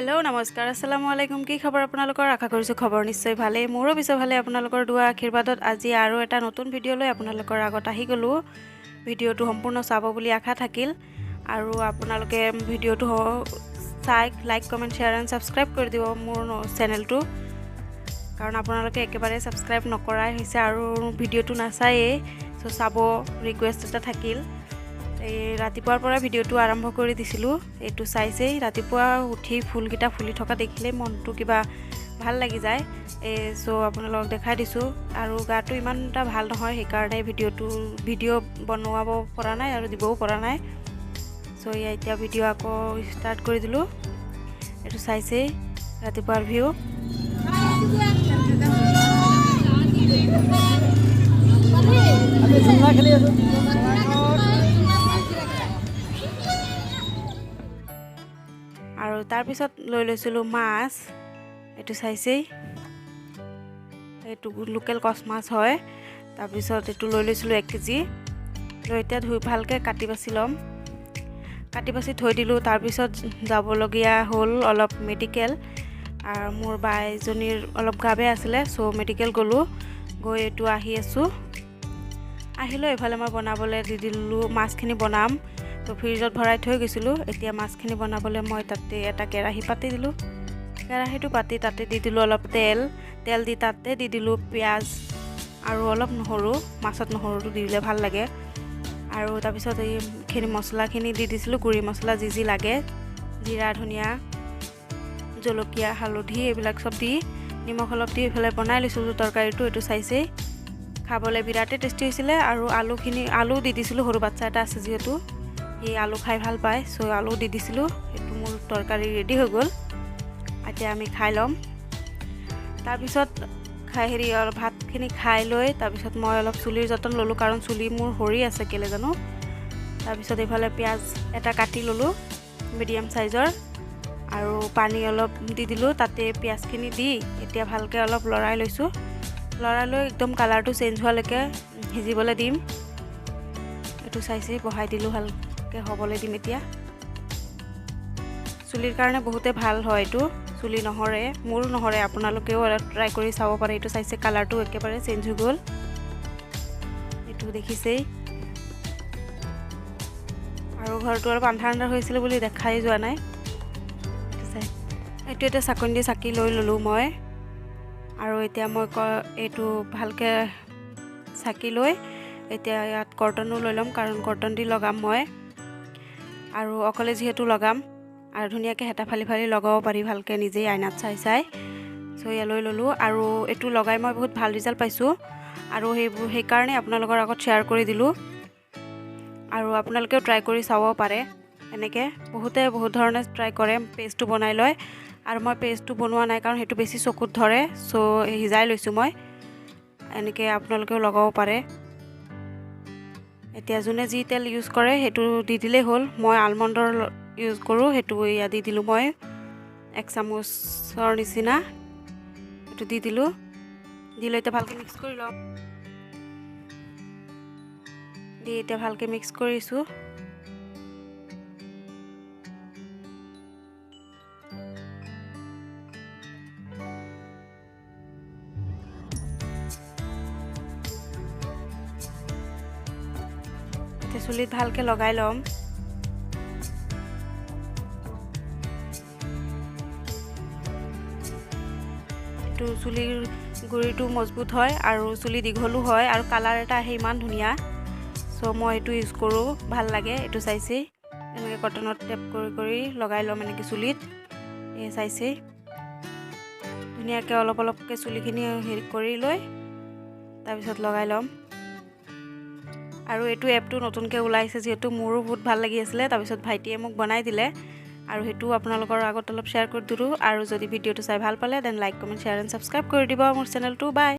hello नमस्कार अस्सलामु आलैकुम की खबर আপোনালোকৰ আশা কৰিছো খবৰ নিশ্চয় ভালে মোৰো পিছে ভালে আপোনালোকৰ দুৱাৰ আশীৰ্বাদত আজি আৰু এটা নতুন ভিডিও লৈ আপোনালোকৰ আগত আহি গলো ভিডিওটো সম্পূৰ্ণ চাব বুলি আশা থাকিল আৰু আপোনালোকে ভিডিওটো চাই like comment share and subscribe কৰি দিব মোৰ চেনেলটো কাৰণ আপোনালোকে একেবাৰে সাবস্ক্ৰাইব নকৰাই হৈছে আৰু ভিডিওটো নাচায়ে সো চাব ৰিকুৱেষ্ট এটা থাকিল ৰাতিপুৱাৰ পৰা ভিডিওটো আৰম্ভ কৰি দিছিলো এটো চাইছেই ৰাতিপুৱা উঠি ফুলগিটা ফুলি থকা দেখিলে মনটো কিবা ভাল লাগি যায় সো আপোনালোকক দেখাই দিছো আৰু গাটো ইমানটা ভাল নহয় সেই কাৰণে ভিডিও বনোৱাব পৰা নাই আৰু দিবও পৰা নাই সো এতিয়া ভিডিও আকৌ ষ্টাৰ্ট কৰি দিলো এটো চাইছেই ৰাতিপুৱাৰ ভিউ আমি জুমলা খেলি আছো আৰু তাৰ পিছত লৈ লৈছিলো মাছ এটো চাইছেই এটো লোকেল কচ মাছ হয় তাৰ পিছত এটো লৈ লৈছিলো 1 কেজি লৈ এতিয়া ধুই ভালকে কাটি বাছি লম কাটি বাছি থৈ দিলো তাৰ পিছত যাব লগিয়া হল অলপ মেডিকেল আৰু মোৰ বাইজনীৰ অলপ গাবে আছিল সো মেডিকেল গলো গৈ এটো আহি আছো আহিলো এফালে মই বনাবলে দি দিলো মাছখিনি বনাম তো ফ্ৰিজত ভৰাই থৈ গৈছিলো এতিয়া মাছখিনি বনাবলে মই তাতে এটা কেৰাহী পাতি দিলো কেৰাহীটো পাতি তাতে দি দিলো অলপ তেল দি তাতে দি দিলো পিয়াজ আৰু অলপ নহৰু মাছত নহৰুটো দিলে ভাল লাগে আৰু তাৰ পিছত এই খিনি মছলাখিনি দি দিছিলো গুৰি মছলা যি লাগে জিৰা ধনিয়া জলকীয়া হালধি এইবিলাক সব দি নিমখ অলপ দি এফালে বনাই লৈছিলো তৰকাৰীটো এটো চাইছেই খাবলে বিৰাটে টেষ্টি হৈছিল আৰু আলু দি দিছিলো সৰু বাচ্চা এটা আছে যেহেতু এই আলু খাই ভাল পায় সো আলু দি দিছিলো এটো মোৰ তৰকাৰী ৰেডি হৈ গল এতিয়া আমি খাই লম তাৰ পিছত ভাতখিনি খাই লৈ তাৰ পিছত মই অলপ চুলিৰ যতন ললো কাৰণ চুলি মোৰ হৰি আছে কেলে জানো তাৰ পিছত এফালে পিয়াজ এটা কাটি ললো মিডিয়াম সাইজৰ আৰু পানী অলপ দি দিলো তাতে পিয়াজখিনি দি এতিয়া ভালকে অলপ লৰাই লৈছো লৰাই লৈ একদম কালাৰটো চেঞ্জ হোৱালৈকে হিজিবলৈ দিম এটো চাইছে বহাই দিলো ভালকে হ'বলৈ দিম এতিয়া চুলিৰ কাৰণে বহুতে ভাল হয় এটো চুলি নহৰে মোৰ নহৰে আপোনালোকেও ট্ৰাই কৰি চাব পাৰে এটো চাইছে কালাৰটো একেবাৰে চেঞ্জ হৈ গল এটো দেখিছেই আৰু ঘৰটো অলপ আন্ধাৰ হৈছিল বুলি দেখাই যোৱা নাই এটো এটা চাকনি চাকি লৈ ললো মই আৰু এতিয়া মই এটো ভালকে চাকি লৈ এতিয়া ইয়াত কৰ্টনো লৈ লম কাৰণ কৰ্টন দি লগাম মই আৰু অকলে যেহেতু লগাম আৰু ধুনিয়াকে হেতা ফালি লগাব পাৰি ভালকে নিজে আইনাত চাই সো ইয়া লৈ ললো আৰু এটো লগাই মই বহুত ভাল ৰিজাল্ট পাইছো আৰু সেই কাৰণে আপোনালোকৰ আগত শেয়াৰ কৰি দিলো আৰু আপোনালোকেও ট্ৰাই কৰি চাব পাৰে এনেকে বহুত ধৰণে ট্ৰাই কৰে পেষ্টটো বনাই লয় আৰু মই পেষ্টটো বনোৱা নাই কাৰণ হেতু বেছি চকুত ধৰে সো হিজাই লৈছো মই এনেকে আপোনালোকেও লগাব পাৰে এতিয়া জুনে যি তেল ইউজ কৰে হেতু দি দিলে হল মই আলমণ্ডৰ ইউজ কৰো হেতু ইয়া দি দিলো মই 1 চামুচৰ নিচিনা হেতু দি দিলো দিলে এটা ভালকে মিক্স কৰি লম দি এটা ভালকে মিক্স কৰিছো চুলিত ভালকে লগাই লম এটো চুলিৰ গুৰিটো মজবুত হয় আৰু চুলি দীঘলু হয় আৰু কালাৰ এটা আহে ইমান ধুনিয়া সো মই এটো ইউজ কৰো ভাল লাগে এটো চাইছেই এনেকে কটনত টেপ কৰি লগাই লম এনেকে চুলিত এই চাইছেই ধুনিয়াকে অলপকে চুলিখিনি হেৰি কৰি লৈ তাৰ পিছত লগাই লম আৰু এটো এপটো নতুনকে ওলাইছে যেহেতু মোৰো বহুত ভাল লাগি আছিল তাৰ পিছত ভাইটিয়ে মোক বনাই দিলে আৰু হেতু আপোনালোকৰ আগত অলপ শেয়াৰ কৰি দিলো আৰু যদি ভিডিওটো চাই ভাল পালে then like comment share and subscribe কৰি দিব মোৰ চেনেলটো বাই